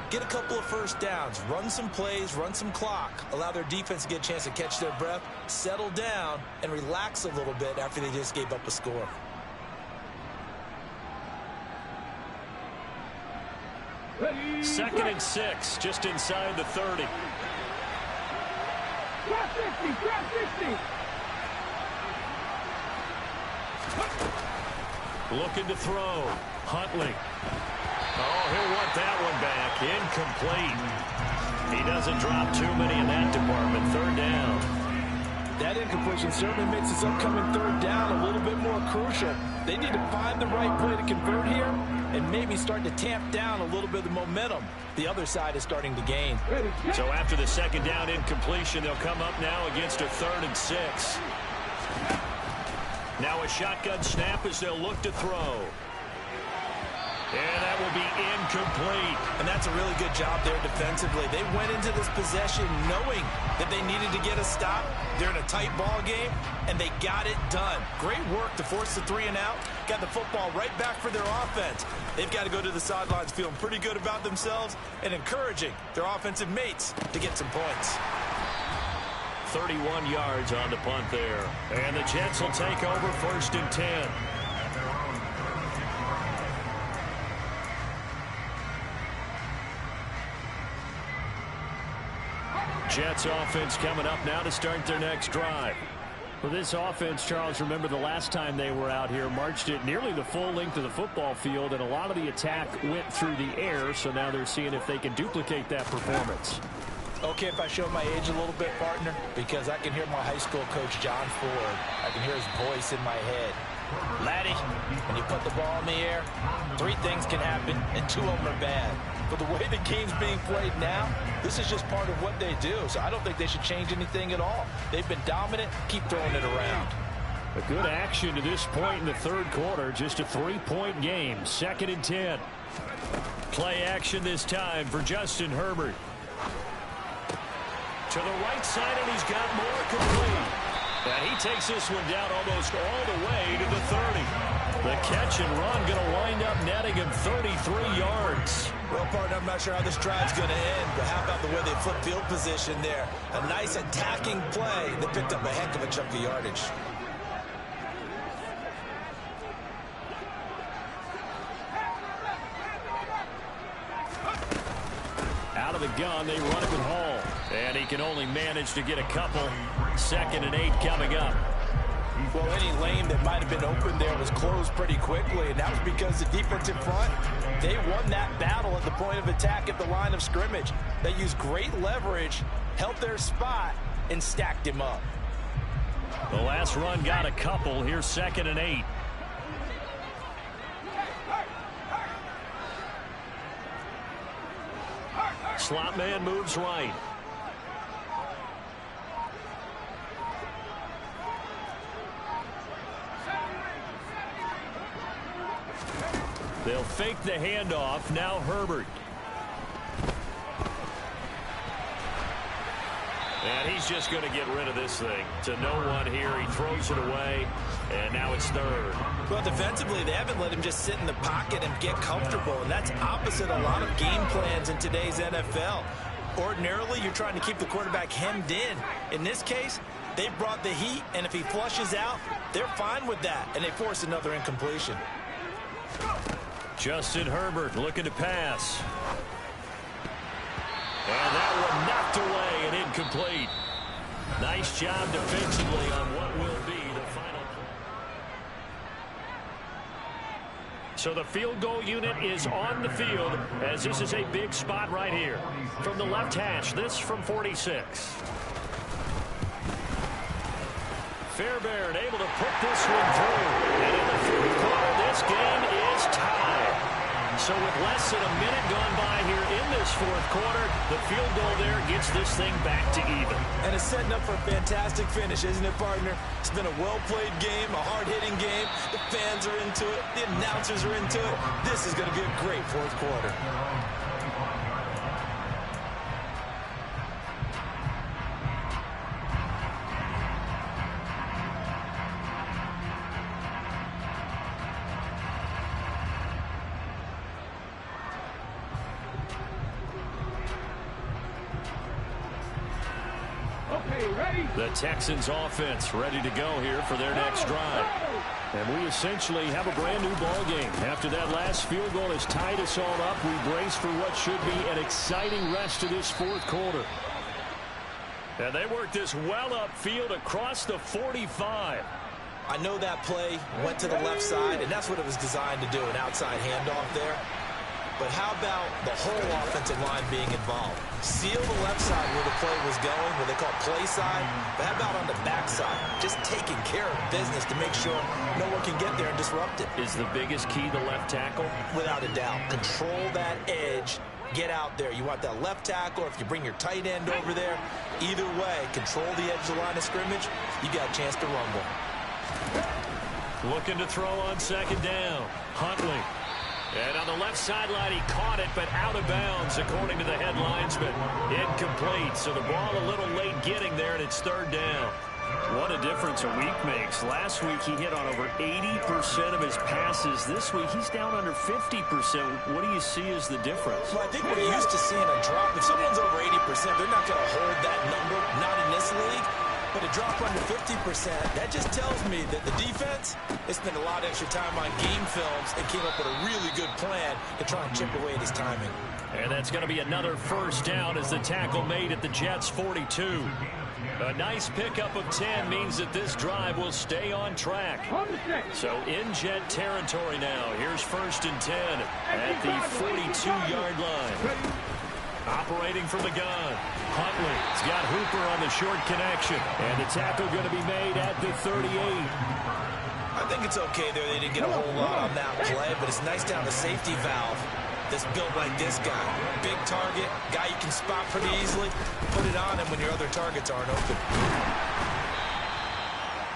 get a couple of first downs, run some plays, run some clock, allow their defense to get a chance to catch their breath, settle down, and relax a little bit after they just gave up a score. Second and 6, just inside the 30. Drop 60. Looking to throw. Huntley. Oh, he'll want that one back. Incomplete. He doesn't drop too many in that department. 3rd down. That incompletion certainly makes this upcoming 3rd down a little bit more crucial. They need to find the right play to convert here and maybe start to tamp down a little bit of the momentum. The other side is starting to gain. So after the 2nd down incompletion, they'll come up now against a 3rd and 6. Now a shotgun snap as they'll look to throw. And that will be incomplete. And that's a really good job there defensively. They went into this possession knowing that they needed to get a stop. They're in a tight ball game, and they got it done. Great work to force the 3 and out. Got the football right back for their offense. They've got to go to the sidelines feeling pretty good about themselves and encouraging their offensive mates to get some points. 31 yards on the punt there. And the Jets will take over 1st and 10. Jets offense coming up now to start their next drive. For this offense, Charles, remember the last time they were out here, marched it nearly the full length of the football field, and a lot of the attack went through the air, so now they're seeing if they can duplicate that performance. Okay, if I show my age a little bit, partner, because I can hear my high school coach, John Ford. I can hear his voice in my head. Laddie, when you put the ball in the air, 3 things can happen, and 2 of them are bad. But the way the game's being played now, this is just part of what they do. So I don't think they should change anything at all. They've been dominant. Keep throwing it around. A good action to this point in the 3rd quarter. Just a 3-point game. 2nd and 10. Play action this time for Justin Herbert. To the right side, and he's got more complete. And he takes this one down almost all the way to the 30. The catch and run going to wind up netting him 33 yards. Well, partner, I'm not sure how this drive's going to end, but how about the way they flip field position there? A nice attacking play that picked up a heck of a chunk of yardage. Out of the gun, they run it with Hall. And he can only manage to get a couple. 2nd and 8 coming up. Well, any lane that might have been open there was closed pretty quickly, and that was because the defensive front, they won that battle at the point of attack at the line of scrimmage. They used great leverage, held their spot, and stacked him up. The last run got a couple. Here's 2nd and 8. Slot man moves right. They'll fake the handoff. Now Herbert. And he's just going to get rid of this thing. To no one here. He throws it away. And now it's 3rd. Well, defensively, they haven't let him just sit in the pocket and get comfortable. And that's opposite a lot of game plans in today's NFL. Ordinarily, you're trying to keep the quarterback hemmed in. In this case, they brought the heat. And if he flushes out, they're fine with that. And they force another incompletion. Justin Herbert looking to pass. And that one knocked away and incomplete. Nice job defensively on what will be the final play. So the field goal unit is on the field as this is a big spot right here. From the left hash, this from 46. Fairbairn able to put this one through. And in the fourth quarter, this game is tied. So with less than a minute gone by here in this fourth quarter, the field goal there gets this thing back to even. And it's setting up for a fantastic finish, isn't it, partner? It's been a well-played game, a hard-hitting game. The fans are into it. The announcers are into it. This is going to be a great fourth quarter. The Texans offense ready to go here for their next drive. And we essentially have a brand new ball game. After that last field goal has tied us all up, we brace for what should be an exciting rest of this fourth quarter. And they work this well upfield across the 45. I know that play went to the left side, and that's what it was designed to do, an outside handoff there. But how about the whole offensive line being involved? Seal the left side where the play was going, where they call play side. But how about on the back side? Just taking care of business to make sure no one can get there and disrupt it. Is the biggest key the left tackle? Without a doubt. Control that edge. Get out there. You want that left tackle, or if you bring your tight end over there, either way, control the edge of the line of scrimmage. You got a chance to rumble. Looking to throw on second down. Huntley. And on the left sideline, he caught it, but out of bounds, according to the head linesman. Incomplete, so the ball a little late getting there, and it's third down. What a difference a week makes. Last week, he hit on over 80% of his passes. This week, he's down under 50%. What do you see as the difference? Well, I think we're used to seeing a drop. If someone's over 80%, they're not going to hold that number, not in this league. But a drop under 50%, that just tells me that the defense has spent a lot of extra time on game films and came up with a really good plan to try and chip away at his timing. And that's going to be another first down as the tackle made at the Jets' 42. A nice pickup of 10 means that this drive will stay on track. So in Jet territory now. Here's first and 10 at the 42-yard line. Operating from the gun. Huntley has got Hooper on the short connection. And the tackle going to be made at the 38. I think it's okay there. They didn't get a whole lot on that play, but it's nice to have a safety valve that's built like this guy. Big target, guy you can spot pretty easily. Put it on him when your other targets aren't open.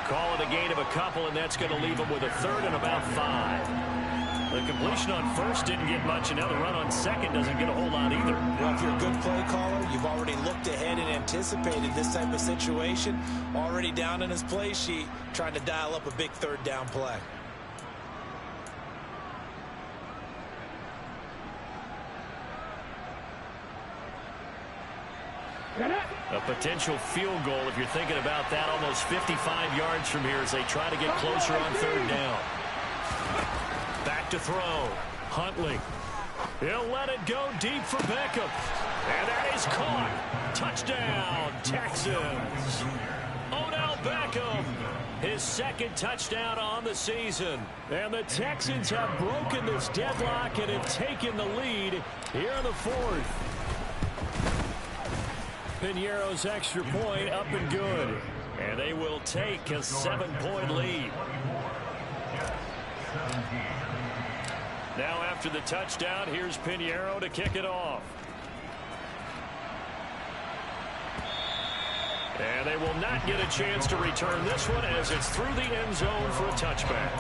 Call it a gain of a couple, and that's going to leave him with a third and about 5. The completion on first didn't get much, and now the run on second doesn't get a whole lot either. Well, if you're a good play caller, you've already looked ahead and anticipated this type of situation. Already down in his play sheet, trying to dial up a big third down play. A potential field goal, if you're thinking about that, almost 55 yards from here as they try to get closer on third down. Back to throw. Huntley. He'll let it go deep for Beckham. And that is caught. Touchdown, Texans. Odell Beckham. His second touchdown on the season. And the Texans have broken this deadlock and have taken the lead here in the fourth. Piñeiro's extra point up and good. And they will take a 7-point lead. Now after the touchdown, here's Piñeiro to kick it off. And they will not get a chance to return this one as it's through the end zone for a touchback.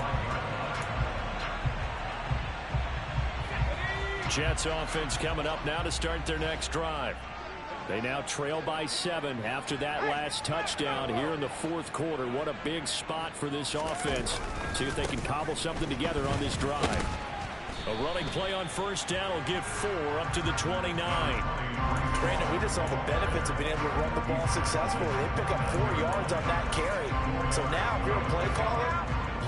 Jets offense coming up now to start their next drive. They now trail by 7 after that last touchdown here in the fourth quarter. What a big spot for this offense. See if they can cobble something together on this drive. A running play on first down will give 4 up to the 29. Brandon, we just saw the benefits of being able to run the ball successfully. They pick up 4 yards on that carry. So now if you're a play caller,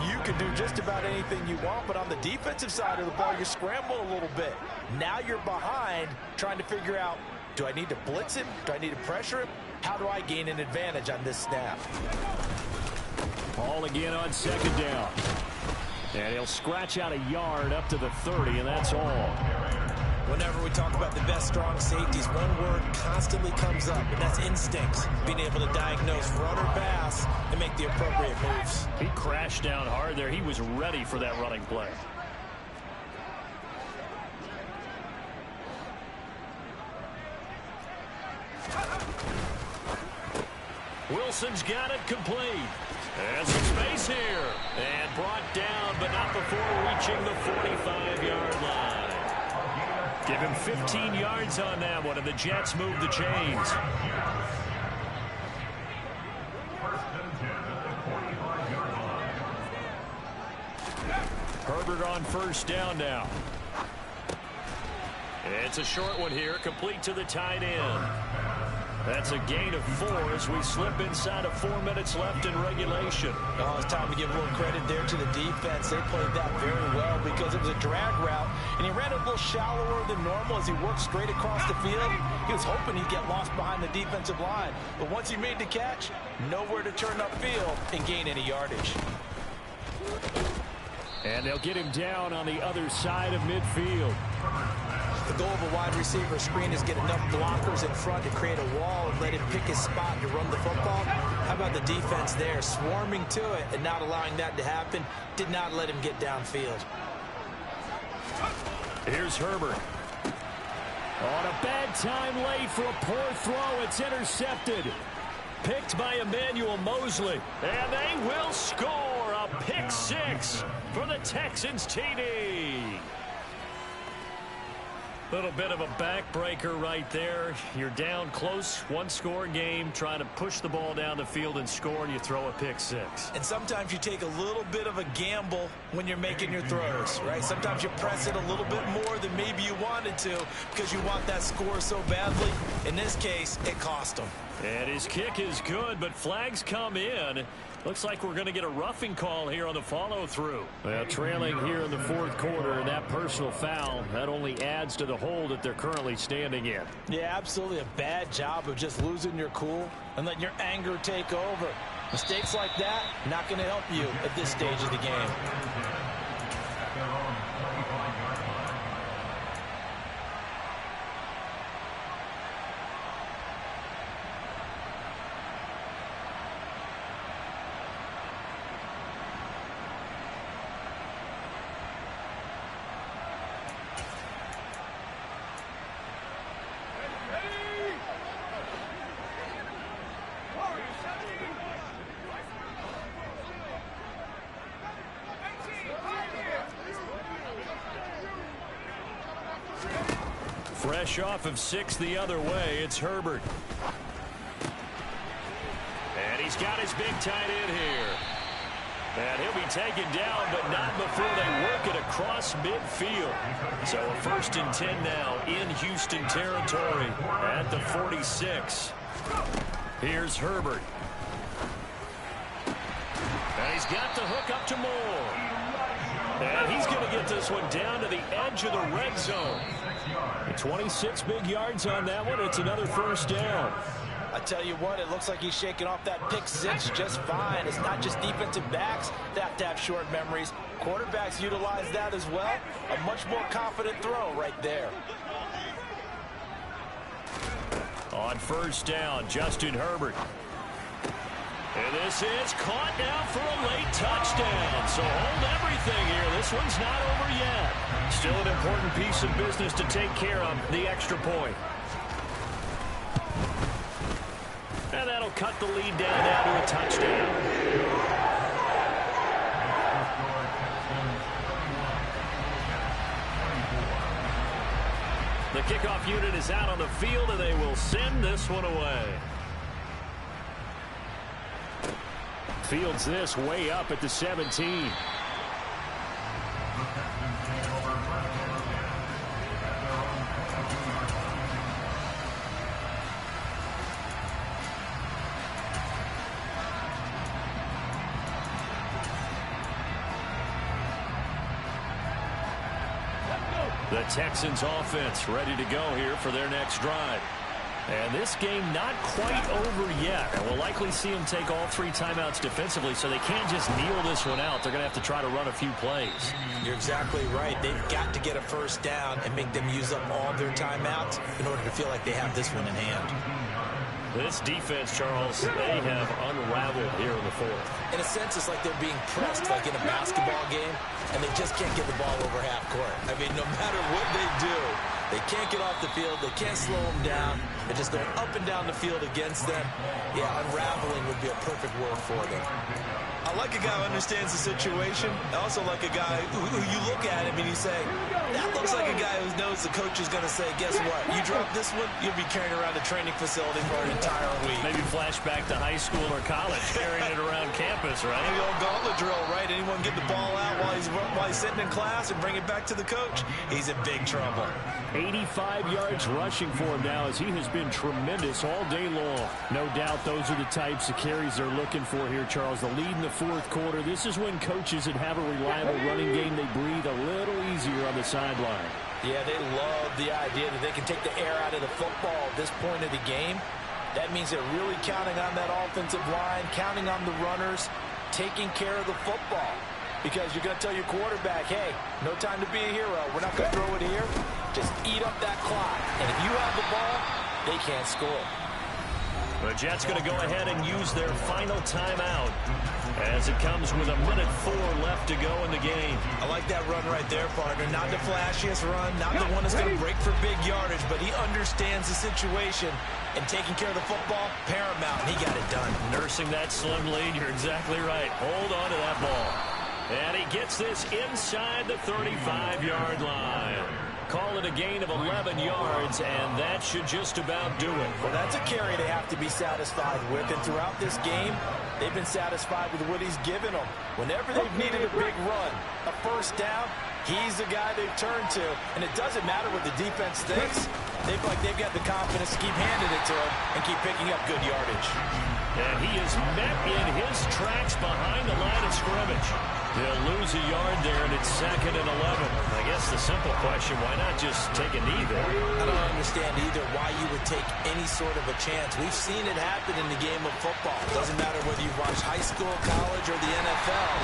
you can do just about anything you want. But on the defensive side of the ball, you scramble a little bit. Now you're behind trying to figure out, do I need to blitz him? Do I need to pressure him? How do I gain an advantage on this snap? Ball again on second down. And he'll scratch out a yard up to the 30, and that's all. Whenever we talk about the best strong safeties, one word constantly comes up, and that's instincts. Being able to diagnose run or pass and make the appropriate moves. He crashed down hard there. He was ready for that running play. Wilson's got it complete. And some space here. And brought down, but not before reaching the 45-yard line. Give him 15 yards on that one, and the Jets move the chains. Herbert on first down now. It's a short one here, complete to the tight end. That's a gain of 4 as we slip inside of 4 minutes left in regulation. Oh, it's time to give a little credit there to the defense. They played that very well because it was a drag route, and he ran a little shallower than normal as he worked straight across the field. He was hoping he'd get lost behind the defensive line, but once he made the catch, nowhere to turn upfield and gain any yardage. And they'll get him down on the other side of midfield. The goal of a wide receiver screen is get enough blockers in front to create a wall and let him pick his spot to run the football. How about the defense there, swarming to it and not allowing that to happen? Did not let him get downfield. Here's Herbert. On a bad time late for a poor throw. It's intercepted. Picked by Emmanuel Mosley. And they will score a pick 6 for the Texans TD. Little bit of a backbreaker right there. You're down close, one-score game, trying to push the ball down the field and score, and you throw a pick 6. And sometimes you take a little bit of a gamble when you're making your throws, right? Sometimes you press it a little bit more than maybe you wanted to because you want that score so badly. In this case, it cost him. And his kick is good, but flags come in. Looks like we're going to get a roughing call here on the follow-through. Well, trailing here in the fourth quarter, and that personal foul, that only adds to the hole that they're currently standing in. Yeah, absolutely a bad job of just losing your cool and letting your anger take over. Mistakes like that, not going to help you at this stage of the game. Fresh off of 6 the other way, it's Herbert. And he's got his big tight end here. And he'll be taken down, but not before they work it across midfield. So a 1st and 10 now in Houston territory at the 46. Here's Herbert. And he's got the hook up to Moore. And he's going to get this one down to the edge of the red zone. 26 big yards on that one. It's another 1st down. I tell you what, it looks like he's shaking off that pick 6 just fine. It's not just defensive backs that have short memories. Quarterbacks utilize that as well. A much more confident throw right there. On 1st down, Justin Herbert. And this is caught now for a late touchdown. So hold everything here. This one's not over yet. Still an important piece of business to take care of, the extra point. And that'll cut the lead down now to a touchdown. The kickoff unit is out on the field, and they will send this one away. Fields this way up at the 17. The Texans offense ready to go here for their next drive. And this game not quite over yet. And we'll likely see them take all 3 timeouts defensively, so they can't just kneel this one out. They're going to have to try to run a few plays. You're exactly right. They've got to get a first down and make them use up all their timeouts in order to feel like they have this one in hand. This defense, Charles, they have unraveled here in the 4th. In a sense, it's like they're being pressed like in a basketball game, and they just can't get the ball over half court. I mean, no matter what they do, they can't get off the field. They can't slow them down. They're just going up and down the field against them. Yeah, unraveling would be a perfect word for them. I like a guy who understands the situation. I also like a guy who you look at him and you say, that looks like a guy who knows the coach is going to say, guess what? You drop this one, you'll be carrying around the training facility for an entire week. Maybe flashback to high school or college, carrying it around campus, right? The old gauntlet drill, right? Anyone get the ball out while he's sitting in class and bring it back to the coach? He's in big trouble. 85 yards rushing for him now as he has been tremendous all day long. No doubt those are the types of carries they're looking for here, Charles. The lead in the 4th quarter. This is when coaches that have a reliable running game, they breathe a little easier on the sideline. Yeah, they love the idea that they can take the air out of the football at this point of the game. That means they're really counting on that offensive line, counting on the runners, taking care of the football. Because you're going to tell your quarterback, hey, no time to be a hero. We're not going to throw it here. Just eat up that clock. And if you have the ball, they can't score. The Jets going to go ahead and use their final timeout as it comes with 1:04 left to go in the game. I like that run right there, partner. Not the flashiest run, not the one that's going to break for big yardage, but he understands the situation, and taking care of the football, paramount, and he got it done. Nursing that slim lead, you're exactly right. Hold on to that ball. And he gets this inside the 35-yard line. Call it a gain of 11 yards, and that should just about do it. Well, that's a carry they have to be satisfied with, and throughout this game, they've been satisfied with what he's given them. Whenever they've needed a big run, a first down, he's the guy they've turned to, and it doesn't matter what the defense thinks. They've got the confidence to keep handing it to him and keep picking up good yardage. And he is met in his tracks behind the line of scrimmage. They'll lose a yard there, and it's 2nd and 11. I guess the simple question, why not just take a knee there? I don't understand either why you would take any sort of a chance. We've seen it happen in the game of football. It doesn't matter whether you watch high school, college, or the NFL.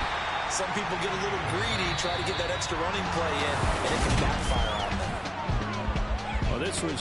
Some people get a little greedy, try to get that extra running play in, and it can backfire on them. Well, this was